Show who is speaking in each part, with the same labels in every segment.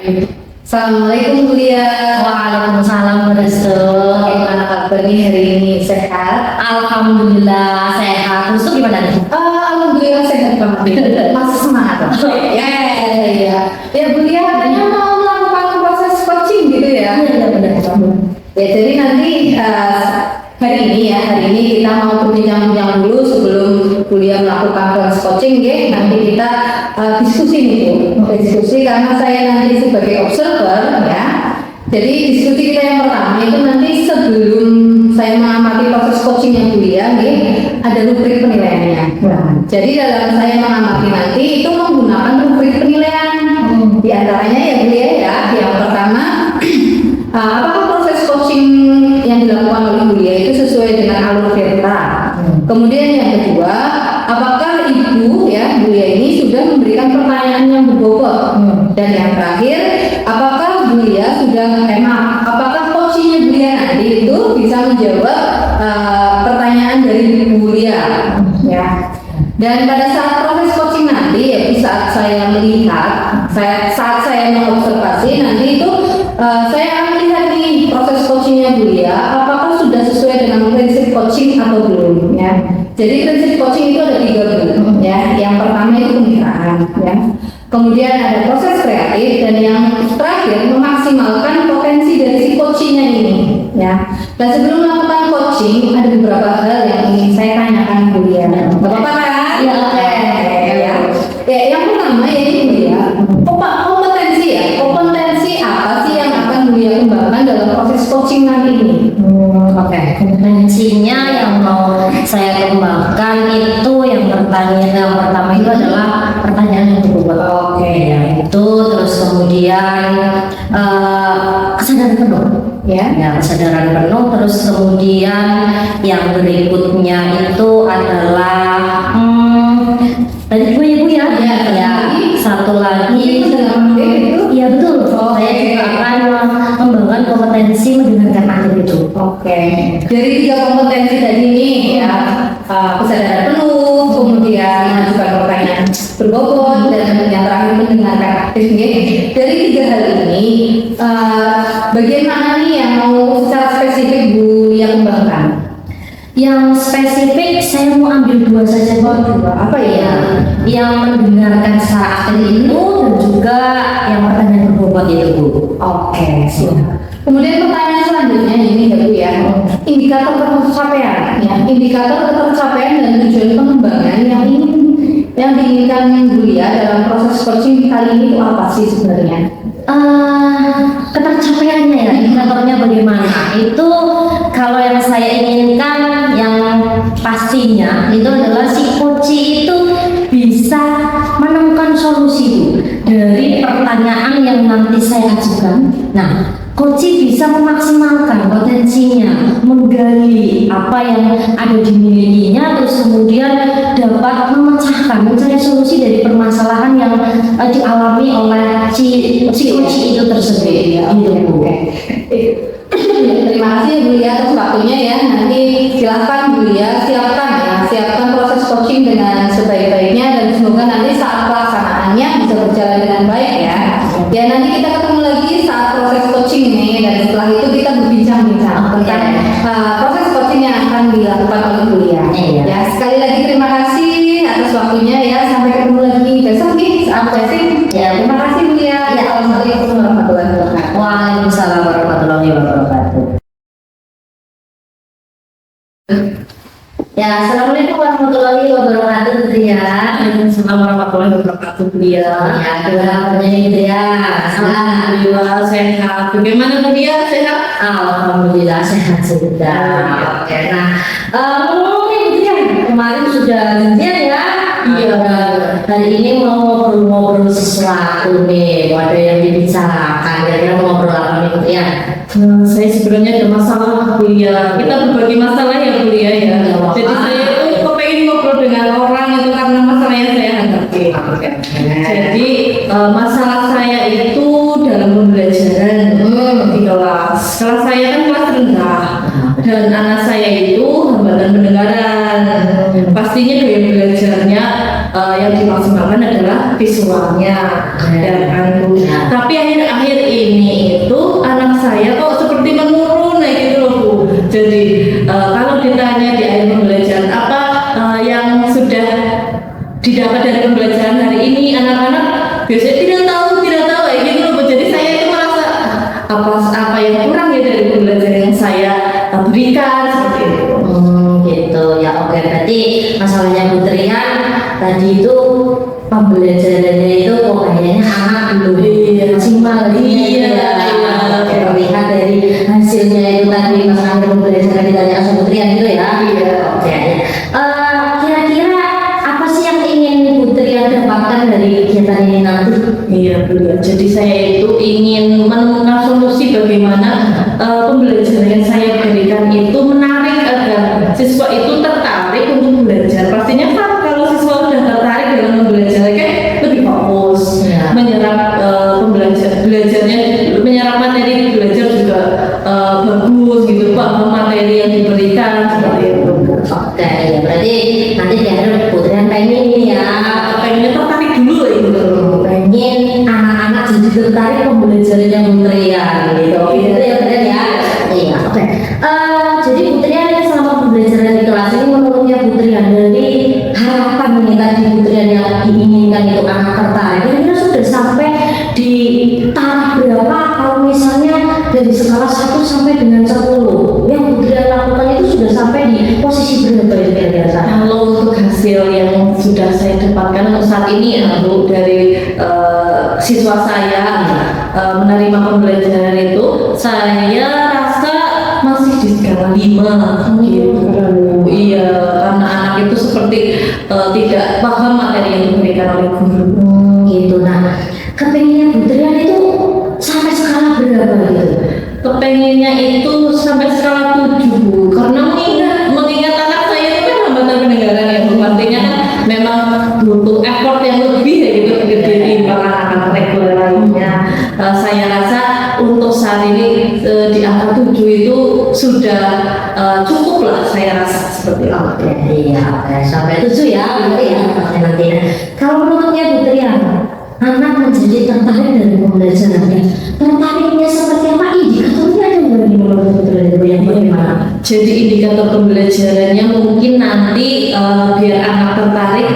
Speaker 1: Assalamualaikum Bulia.
Speaker 2: Waalaikumsalam Restu.
Speaker 1: Gimana kabarnya hari ini? Sehat?
Speaker 2: Alhamdulillah sehat. Restu gimana nih?
Speaker 1: Alhamdulillah sehat banget. Masih semangat. Ya Bulia katanya mau melakukan proses coaching gitu ya?
Speaker 2: Iya benar.
Speaker 1: Ya jadi nanti hari ini kita mau berbincang-bincang dulu sebelum kuliah melakukan proses coaching ya. Nanti kita diskusi nih Bu. Diskusi karena saya nanti sebagai observer ya. Jadi diskusi kita yang pertama itu nanti sebelum saya mengamati proses coaching yang kuliah nih, ada rubrik penilaiannya. Jadi dalam saya mengamati nanti itu menggunakan rubrik penilaian. Di antaranya ya Bulia ya. Yang pertama apakah proses coaching yang dilakukan oleh Bulia itu sesuai dengan alur Verta? Kemudian yang kedua, apakah Ibu ya Bulia ini sudah memberikan pertanyaan yang berbobot? Dan yang terakhir, apakah Bulia sudah apakah coachingnya Bulia nanti itu bisa menjawab pertanyaan dari Bulia ya? Dan pada saat proses coaching nanti ya saat saya melihat, saat saya mengobservasi nanti itu saya akan melihat nih proses coachingnya Bulia apakah sudah sesuai dengan prinsip coaching atau belum ya. Jadi prinsip coaching itu ada 3 Bu ya. Yang pertama itu pemikiran ya. Kemudian ada proses kreatif dan yang terakhir memaksimalkan potensi dari si coachingnya ini ya. Dan sebelum melakukan coaching ada beberapa hal yang ingin saya tanyakan Bulia. Bapak kan? Ya. Ya, yang pertama ya ini Bulia. Kompetensi apa sih yang akan Bulia kembangkan dalam proses coaching nanti ini?
Speaker 2: Kompetensinya yang mau saya kembangkan itu yang pertama itu adalah pertanyaan yang berbobot. Ya itu terus kemudian kesadaran penuh. Ya kesadaran penuh. Terus kemudian yang berikutnya itu adalah tadi gue ya Bu ya. Satu lagi iya betul. Saya juga akan mengembangkan kompetensi mendengarkan akhir itu.
Speaker 1: Dari 3 kompetensi tadi nih ya, kesadaran penuh, kemudian juga pertanyaan berbobot dan yang terakhir mendengarkan aktif nih. Dari 3 hal ini, bagian mana nih yang mau secara spesifik Bulia kembangkan?
Speaker 2: Yang spesifik saya mau ambil 2 saja Bu.
Speaker 1: Apa ya?
Speaker 2: Yang mendengarkan secara aktif itu dan juga yang pertanyaan berbobot itu Bu.
Speaker 1: Siap. Kemudian pertanyaan selanjutnya ini ya Bu ya, indikator ketercapaian ya, indikator ketercapaian dan tujuan pengembangan yang diinginkan Bulia dalam proses coaching kali ini itu apa sih sebenarnya?
Speaker 2: Ketercapaiannya ya, indikatornya bagaimana? Itu kalau yang saya inginkan yang pastinya itu adalah si coach itu bisa menemukan solusi dari pertanyaan yang nanti saya ajukan. Nah, coach bisa memaksimalkan potensinya, menggali apa yang ada di milikinya, terus kemudian dapat mencari solusi dari permasalahan yang dialami oleh si coach itu tersebut.
Speaker 1: Terima kasih Bulia atas waktunya ya. Nanti silakan Bulia siapkan proses coaching dengan sebaik-baiknya dan semoga nanti saat pelaksanaannya bisa berjalan dengan baik ya. Ya nanti kita ketemu lagi saat proses coaching ini dan setelah itu kita berbincang-bincang tentang proses coaching yang akan dilakukan oleh Bulia. Ya sekali lagi terima kasih atas waktunya ya. Sampai ketemu lagi besok nih saat coaching. Ya terima kasih Bulia. Assalamualaikum warahmatullahi wabarakatuh.
Speaker 2: Waalaikumsalam warahmatullahi wabarakatuh. Ya, assalamualaikum warahmatullahi wabarakatuh ya.
Speaker 3: Assalamualaikum warahmatullahi wabarakatuh Bulia.
Speaker 2: Ya, kabarnya itu ya.
Speaker 3: Alhamdulillah sehat. Bagaimana Bulia sehat?
Speaker 2: Alhamdulillah sehat sudah. Nah, mungkin ya kemarin sudah janjian ya.
Speaker 3: Iya.
Speaker 2: Hari ini mau ngobrol sesuatu nih. Ada yang dibicarakan. Kira-kira mau ngobrol apa nih Bu ya?
Speaker 3: Saya sebenarnya ada masalah Bulia. Kita berbagi masalah ya Bulia ya. Jadi saya itu kepengen ngobrol dengan orang itu karena masalah yang saya hadapi. Jadi masalah saya itu dalam pembelajaran di kelas. Kelas saya kan kelas rendah dan anak saya itu hambatan pendengaran. Pastinya gaya belajarnya yang dimaksimalkan adalah visualnya, ya kan Bu. Tapi akhir-akhir ini itu anak saya kok seperti menurun gitu loh Bu. Jadi kalau ditanya di akhir pembelajaran apa yang sudah didapat dari pembelajaran hari ini, anak-anak biasanya tidak tahu gitu loh Bu. Jadi saya itu merasa apa yang kurang ya dari pembelajaran yang saya berikan seperti itu.
Speaker 2: Gitu ya. Oke, berarti masalahnya Bu Trian tadi itu pembelajarannya itu kok kayaknya anak belum maksimal terlihat dari hasilnya itu tadi masalah pembelajaran ditanya sama Bu Trian itu ya. Oke. Kira-kira apa sih yang ingin Bu Trian dapatkan dari kegiatan ini nanti?
Speaker 3: Iya Bu. Jadi saya itu ingin menemukan solusi bagaimana pembelajaran yang saya berikan itu menarik agar siswa itu tertarik untuk belajar. Pastinya kan kalau siswa sudah tertarik dalam belajar kan lebih fokus, menyerap belajarnya, menyerap materi belajar juga bagus gitu Pak, materi yang diberikan seperti itu.
Speaker 2: Oke, ya berarti nanti di akhir Bu Trian pengen ini ya,
Speaker 3: Pengennya tertarik dulu gitu.
Speaker 2: pengen anak-anak jadi tertarik pembelajarannya Bu Trian gitu. Gitu ya Bu Trian ya. Iya, oke. Jadi Bu Trian selama pembelajaran di kelas ini menurutnya Bu Trian dari harapan ini tadi Bu Trian yang diinginkan itu anak tertarik, kira-kira sudah sampai di taraf berapa kalau misalnya dari skala 1 sampai dengan 10 yang Bu Trian lakukan itu sudah sampai di posisi berapa ya kira-kira?
Speaker 3: Kalau untuk hasil yang sudah saya dapatkan untuk saat ini ya Bu, dari siswa saya menerima pembelajaran itu, saya rasa masih di skala 5 gitu. Iya, karena anak itu seperti tidak paham materi yang diberikan oleh guru.
Speaker 2: Gitu. Nah, kepengennya Bu Trian itu sampai skala berapa gitu?
Speaker 3: Kepengennya itu sampai skala 7 Bu, karena mengingat anak saya itu kan hambatan pendengaran ya Bu, artinya kan memang butuh effort yang lebih ya gitu dibanding anak-anak reguler lainnya. Saya rasa untuk saat ini di angka 7 itu sudah cukup lah, saya rasa seperti itu.
Speaker 2: Oke, iya, oke. Sampai 7 ya, berarti ya nanti. Kalau menurutnya Bu Trian, anak menjadi tertarik dari pembelajarannya, tertariknya seperti apa? Indikatornya ada nggak di menurut Bu Trian itu yang bagaimana?
Speaker 3: Jadi indikator pembelajarannya mungkin nanti biar anak tertarik,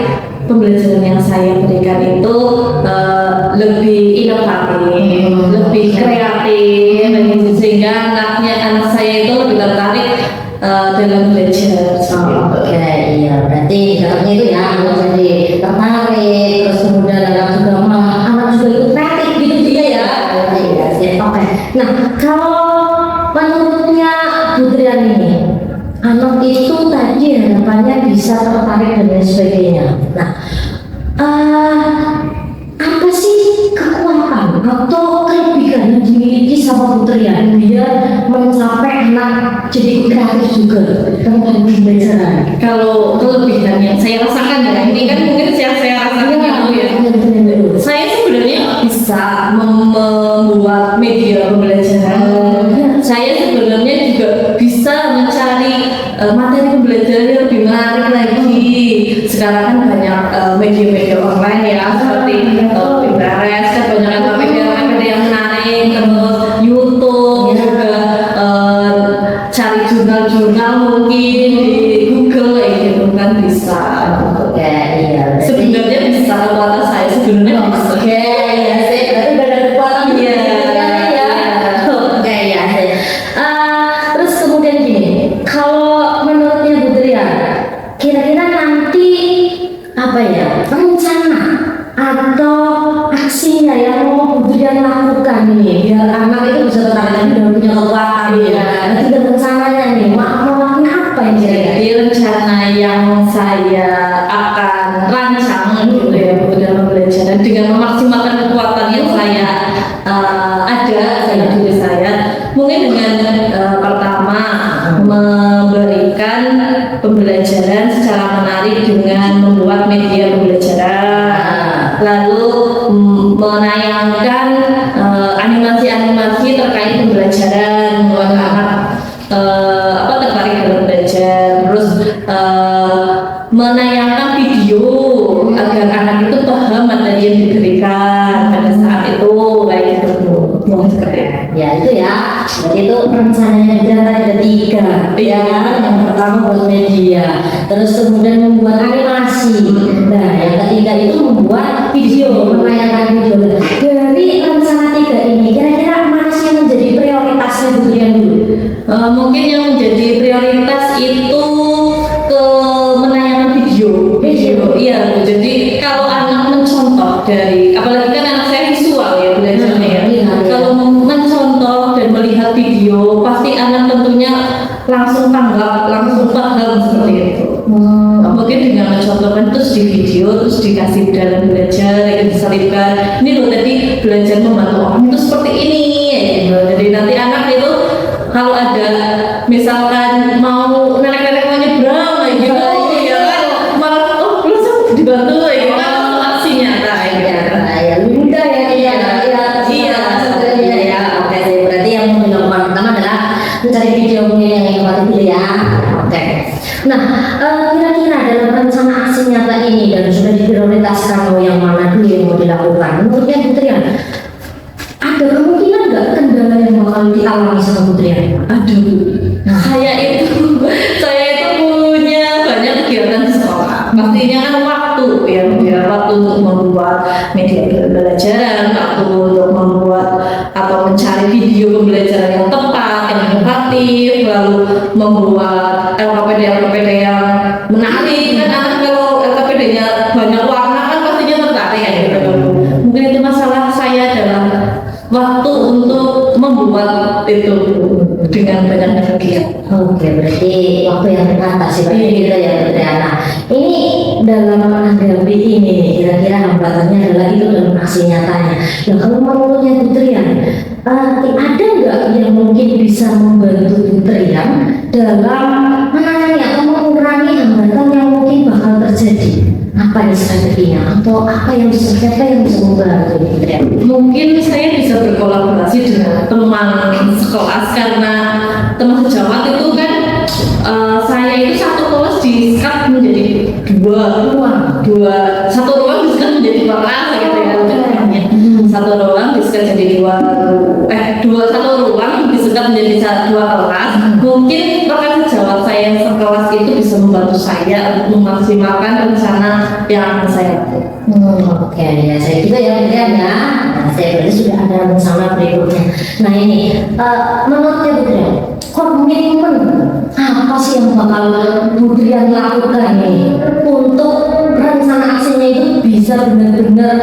Speaker 3: pembelajaran yang saya berikan itu lebih inovatif, lebih kreatif, sehingga anak saya itu lebih tertarik dalam belajar.
Speaker 2: Oke, iya, berarti indikatornya itu ya anak jadi tertarik, terus kemudian anak juga anak juga ikut kreatif gitu juga ya. Iya sih. Oke. Nah, kalau menurutnya Bu Trian ini, anak itu tadi harapannya bisa tertarik dan lain sebagainya. Nah, apa sih kekuatan atau kelebihan yang dimiliki sama Bu Trian biar mencapai anak jadi kreatif juga dalam pembelajaran?
Speaker 3: Kalau kelebihan yang saya rasakan ya, ini kan mungkin saya rasakan gitu ya. Saya sebenarnya bisa membuat media pembelajaran. Saya sebenarnya juga bisa mencari materi pembelajaran yang lebih menarik lagi. Sekarang kan banyak media-media online ya, seperti Pinterest, kebanyakan media-media yang menarik, terus YouTube juga, cari jurnal-jurnal mungkin di Google kayak gitu kan bisa.
Speaker 2: Oke, iya.
Speaker 3: Sebenarnya bisa, kekuatan saya sebenarnya bisa.
Speaker 2: Oke, ya sih. Berarti udah ada kekuatan
Speaker 3: Iya.
Speaker 2: ya. Oke, ya sih. Terus kemudian gini, kalau menurutnya Bu Trian, kira-kira nanti apa ya rencana atau aksinya yang mau Bu Trian lakukan nih biar anak itu bisa tertarik dan punya kekuatan ya. Nanti ada rencananya nih, mau melakukan apa yang kira-kira?
Speaker 3: Jadi rencana yang saya akan rancang gitu ya Bu, dalam pembelajaran dengan memaksimalkan kekuatan yang saya ada pada diri saya, mungkin dengan pertama memberikan pembelajaran secara menarik dengan membuat media pembelajaran, lalu menayangkan animasi-animasi terkait pembelajaran buat anak tertarik dalam belajar, terus menayangkan video agar materi yang diberikan pada saat itu kayak gitu Bu.
Speaker 2: Ya itu ya, jadi itu rencananya kita tadi ada 3 ya kan. Yang pertama buat media, terus kemudian membuat animasi, nah yang ketiga itu membuat video, menayangkan video. Dari rencana 3 ini kira-kira mana sih yang menjadi prioritasnya Bu Trian dulu?
Speaker 3: Mungkin yang menjadi prioritas itu ke menayangkan video. Iya Bu. Jadi kalau anak mencontoh dari, apalagi kan anak saya visual ya belajarnya ya.
Speaker 2: Iya.
Speaker 3: Kalau mencontoh dan melihat video, pasti anak tentunya langsung tanggap, langsung paham seperti itu. Mungkin dengan mencontohkan terus di video, terus dikasih dalam belajar yang diselipkan. Ini loh tadi belajar membantu orang itu seperti ini. Gitu. Jadi nanti anak itu kalau ada misalkan mau nenek-nenek mau nyebrang kayak gitu, ya kan malah langsung dibantu ya kan aksi nyata ya.
Speaker 2: Ya mudah ya sebenarnya ya. Oke, berarti yang mau dilakukan pertama adalah mencari video mungkin yang kompatibel ya. Oke. Nah, kira-kira dalam rencana aksi nyata ini dan sudah diprioritaskan mau yang mana dulu yang mau dilakukan, menurutnya Bu Trian, ada kemungkinan nggak kendala yang bakal dialami sama Bu Trian?
Speaker 3: Aduh, saya itu punya banyak kegiatan di sekolah. Pastinya kan waktu ya, waktu untuk membuat media pembelajaran, waktu untuk membuat atau mencari video pembelajaran yang tepat, yang inovatif, lalu membuat LKPD yang menarik. Kan anak kalau LKPD-nya banyak warna kan pastinya tertarik ya gitu. Mungkin itu masalah saya adalah waktu untuk membuat itu dengan banyak kegiatan.
Speaker 2: Oke, berarti waktu yang terbatas sih berarti gitu ya Bu Trian. Nah, ini dalam menghadapi ini kira-kira hambatannya adalah itu dalam aksi nyatanya. Nah, kalau menurutnya Bu Trian, ada nggak yang mungkin bisa membantu Bu Trian dalam menangani atau mengurangi hambatan yang mungkin bakal terjadi? Apa nih strateginya atau apa yang bisa membantu Bu Trian?
Speaker 3: Mungkin saya bisa berkolaborasi dengan teman sekelas karena teman sejawat itu kan saya itu satu kelas di-cut menjadi dua satu ruang di-cut menjadi 2 kelas gitu ya. Satu ruang di-cut jadi satu ruang di-cut menjadi 2 kelas. Mungkin rekan sejawat saya yang sekelas itu bisa membantu saya untuk memaksimalkan rencana yang akan saya lakukan.
Speaker 2: Oke, ya saya juga ya Bu Trian ya. Nah, saya berarti sudah ada rencana berikutnya. Nah ini, menurutnya Bu Trian, komitmen apa sih yang bakal Bu Trian lakukan nih untuk rencana aksinya itu bisa benar-benar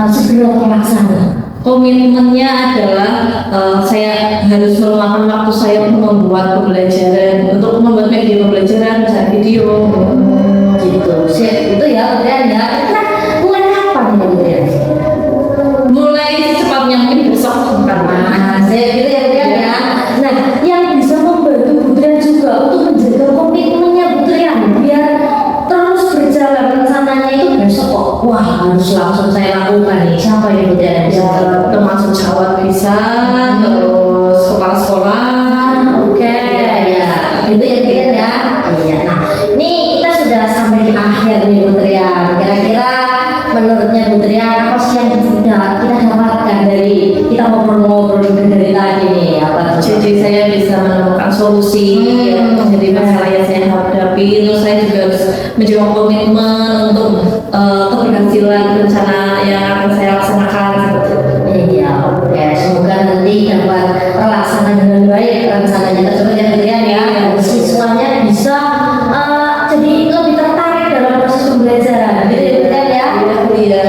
Speaker 2: segera terlaksana?
Speaker 3: Komitmennya adalah saya harus meluangkan waktu saya untuk membuat pembelajaran, untuk membuat media pembelajaran, misalnya video.
Speaker 2: Gitu, sih itu ya Bu Trian ya. Nah, mulai kapan nih Bu Trian?
Speaker 3: Mulai secepatnya mungkin besok karena
Speaker 2: Nah, saya gitu ya Bu Trian ya. Nah, yang bisa membantu Bu Trian juga untuk menjaga komitmennya Bu Trian biar terus berjalan rencananya itu besok kok. Wah, harus langsung saya lakukan nih. Siapa yang Bu Trian bisa?
Speaker 3: termasuk sejawat bisa, terus kepala sekolah.
Speaker 2: Oke, ya. Itu ya Bu Trian ya. Iya. Nah, ini kita sudah sampai di akhir nih Bu Trian. Kira-kira menurutnya Bu Trian apa sih yang sudah kita dapatkan dari kita ngobrol-ngobrol dari tadi nih? Apa tuh?
Speaker 3: Jadi saya bisa menemukan solusi jadi masalah yang saya hadapi. Terus saya juga harus menjaga komitmen untuk keberhasilan rencana yang akan saya laksanakan.
Speaker 2: Iya, oke. Semoga nanti dapat terlaksana dengan baik rencananya tersebut ya Bu Trian ya. Dan siswanya bisa jadi lebih tertarik dalam proses pembelajaran. Gitu ya Bu Trian ya.
Speaker 3: Iya.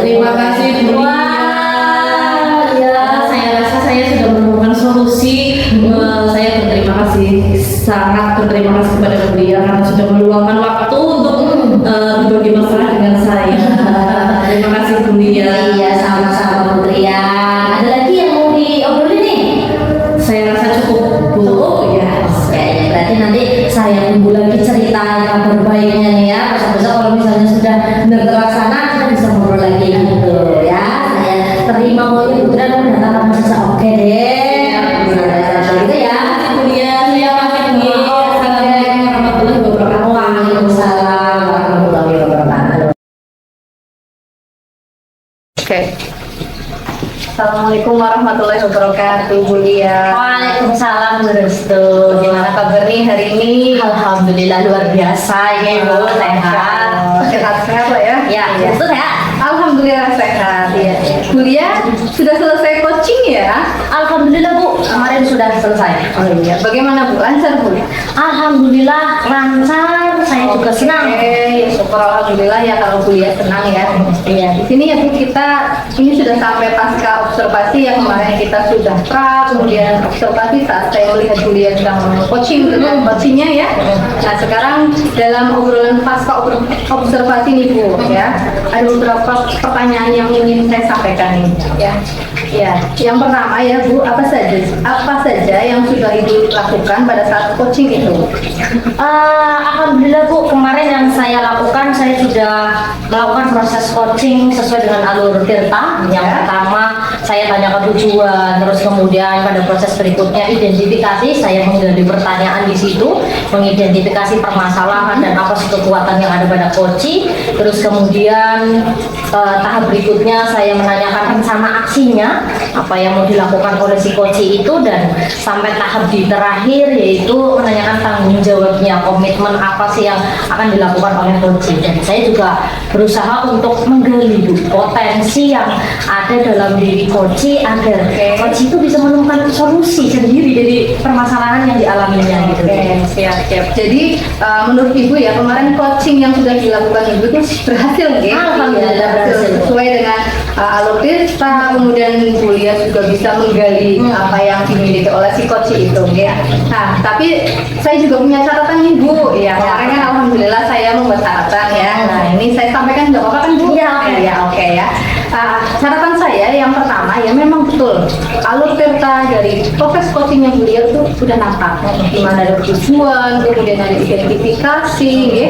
Speaker 3: Terima kasih Bu.
Speaker 2: Wah, ya.
Speaker 3: Saya rasa saya sudah menemukan solusi. Saya berterima kasih, sangat berterima kasih kepada beliau karena sudah meluangkan waktu untuk berbagi masalah dengan saya. Terima kasih Bu Lia.
Speaker 2: Iya, sama-sama Bu Trian. Ada lagi yang mau diobrolin nih?
Speaker 3: Saya rasa cukup Bu. Ya.
Speaker 2: Oke, berarti nanti saya tunggu lagi cerita kabar baiknya nih ya. Besok-besok kalau misalnya sudah benar terlaksana, kita bisa ngobrol lagi gitu ya. Saya terima maunya Bu Trian udah datang masa oke deh. Gitu ya.
Speaker 3: Bu Lia, saya pamit Bu. Assalamualaikum warahmatullahi wabarakatuh.
Speaker 2: Waalaikumsalam warahmatullahi wabarakatuh.
Speaker 1: Assalamualaikum warahmatullahi wabarakatuh, Bu Lia.
Speaker 2: Waalaikumsalam Bu Restu.
Speaker 1: Gimana kabar nih hari ini?
Speaker 2: Alhamdulillah luar biasa ya Bu, sehat.
Speaker 1: Sehat-sehat lah ya?
Speaker 2: Ya, itu sehat.
Speaker 1: Alhamdulillah sehat. Iya. Bu Lia sudah selesai coaching ya?
Speaker 2: Alhamdulillah Bu, kemarin sudah selesai.
Speaker 1: Oh iya. Bagaimana Bu? Lancar Bu?
Speaker 2: Alhamdulillah lancar, saya juga senang.
Speaker 1: Oke, syukur alhamdulillah ya kalau Bu Lia senang ya.
Speaker 2: Iya.
Speaker 1: Di sini ya Bu, kita ini sudah sampai pasca observasi yang kemarin kita sudah pra, kemudian observasi saat saya melihat Bu Lia sedang coaching dengan coachingnya ya. Nah sekarang dalam obrolan pasca observasi nih Bu ya, ada beberapa pertanyaan yang ingin saya sampaikan nih ya. Ya, yang pertama ya Bu, apa saja yang sudah Ibu lakukan pada saat coaching itu?
Speaker 2: Alhamdulillah Bu, kemarin yang saya lakukan, saya sudah melakukan proses coaching sesuai dengan alur Tirta. Yang pertama saya tanyakan tujuan, terus kemudian pada proses berikutnya identifikasi, saya menggali pertanyaan di situ, mengidentifikasi permasalahan dan apa sih kekuatan yang ada pada coaching. Terus kemudian tahap berikutnya saya menanyakan rencana aksinya, apa yang mau dilakukan oleh si coaching itu, dan sampai tahap di terakhir yaitu menanyakan tanggung jawabnya, komitmen apa sih yang akan dilakukan oleh coaching. Dan saya juga berusaha untuk menggali Bu, potensi yang ada dalam diri coaching agar coaching itu bisa menemukan solusi sendiri dari permasalahan yang dialaminya gitu.
Speaker 1: Siap. Jadi menurut Ibu ya, kemarin coaching yang sudah dilakukan Ibu itu berhasil ya?
Speaker 2: Alhamdulillah berhasil.
Speaker 1: Sesuai dengan alur Tirta, kemudian Bu Lia juga bisa menggali apa yang dimiliki oleh si coaching itu ya. Nah, tapi saya juga punya catatan nih Bu ya. Kemarin kan alhamdulillah saya membuat catatan ya. Nah, ini saya sampaikan nggak apa-apa kan Bu?
Speaker 2: Iya,
Speaker 1: Oke ya. Catatan saya yang pertama ya, memang betul alur Tirta dari proses coaching yang Bu Lia itu sudah nampak. Di mana ada tujuan, kemudian ada identifikasi, ya.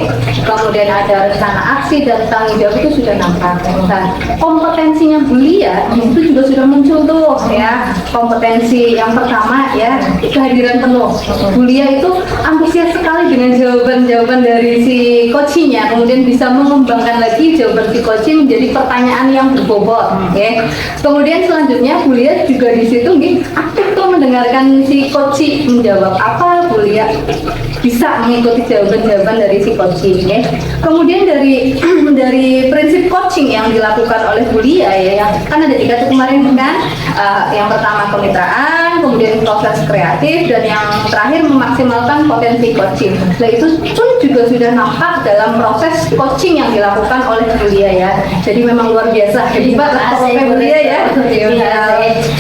Speaker 1: Kemudian ada rencana aksi dan tanggung jawab itu sudah nampak. Nah, kompetensinya Bu Lia itu juga sudah muncul tuh ya. Kompetensi yang pertama ya, kehadiran penuh. Bu Lia itu antusias sekali dengan jawaban-jawaban dari si coachingnya, kemudian bisa mengembangkan lagi jawaban si coaching menjadi pertanyaan yang berbobot ya. Kemudian selanjutnya Bu Lia juga di situ aktif tuh mendengarkan si coaching menjawab apa, Bu Lia bisa mengikuti jawaban-jawaban dari si coaching ya. Kemudian dari prinsip coaching yang dilakukan oleh Bu Lia ya, yang kan ada 3 tuh kemarin kan, yang pertama kemitraan, kemudian proses kreatif, dan yang terakhir memaksimalkan potensi coaching. Nah itu pun juga sudah nampak dalam proses coaching yang dilakukan oleh Bu Lia ya. Jadi memang luar biasa hebat lah pokoknya Bu Lia ya.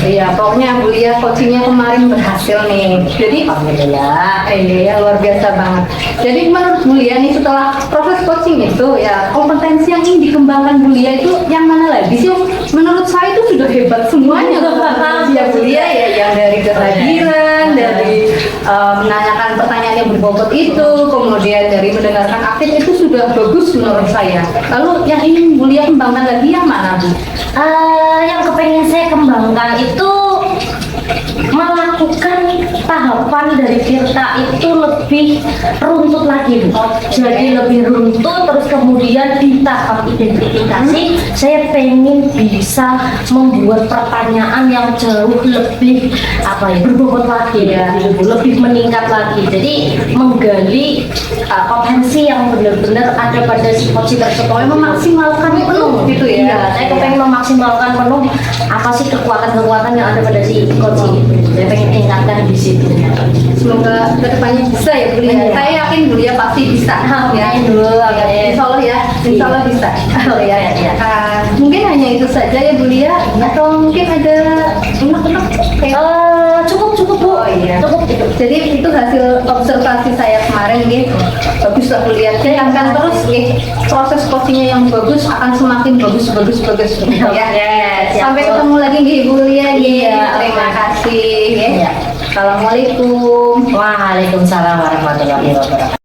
Speaker 1: Iya, pokoknya Bu Lia coachingnya kemarin berhasil nih. Jadi alhamdulillah, ya luar biasa banget. Jadi menurut Bu Lia nih, setelah proses coaching itu ya, kompetensi yang ingin dikembangkan Bu Lia itu yang mana lagi sih? Menurut saya itu sudah hebat semuanya kompetensi ya Bu Lia ya, yang dari kehadiran, dari menanyakan pertanyaan yang berbobot itu, kemudian dari mendengarkan aktif itu sudah bagus menurut saya. Lalu yang ingin Bu Lia kembangkan lagi yang mana Bu?
Speaker 2: Yang kepengen saya kembangkan itu melakukan tahapan dari Tirta itu lebih runtut lagi Bu. Jadi lebih runtut, terus kemudian di tahap identifikasi saya pengen bisa membuat pertanyaan yang jauh lebih berbobot lagi ya, lebih meningkat lagi. Jadi menggali potensi yang benar-benar ada pada si coaching tersebut, memaksimalkan penuh gitu ya. Iya, saya kepengen memaksimalkan penuh apa sih kekuatan-kekuatan yang ada pada si coaching. Saya pengen tingkatkan di situ.
Speaker 1: Semoga kedepannya bisa ya Bu Lia. Saya yakin Bu Lia pasti bisa. Ya dulu, Insya Allah ya, Insya Allah bisa. Oh ya. Mungkin hanya itu saja ya Bu Lia, atau mungkin ada unek-unek?
Speaker 2: Cukup Bu.
Speaker 1: Oh iya.
Speaker 2: Cukup.
Speaker 1: Jadi itu hasil observasi saya kemarin gitu. Bagus lah Bu Lia. Saya akan terus proses coachingnya yang bagus akan semakin bagus ya. Sampai ketemu lagi Bu Lia. Terima kasih. Assalamualaikum.
Speaker 2: Waalaikumsalam warahmatullahi wabarakatuh.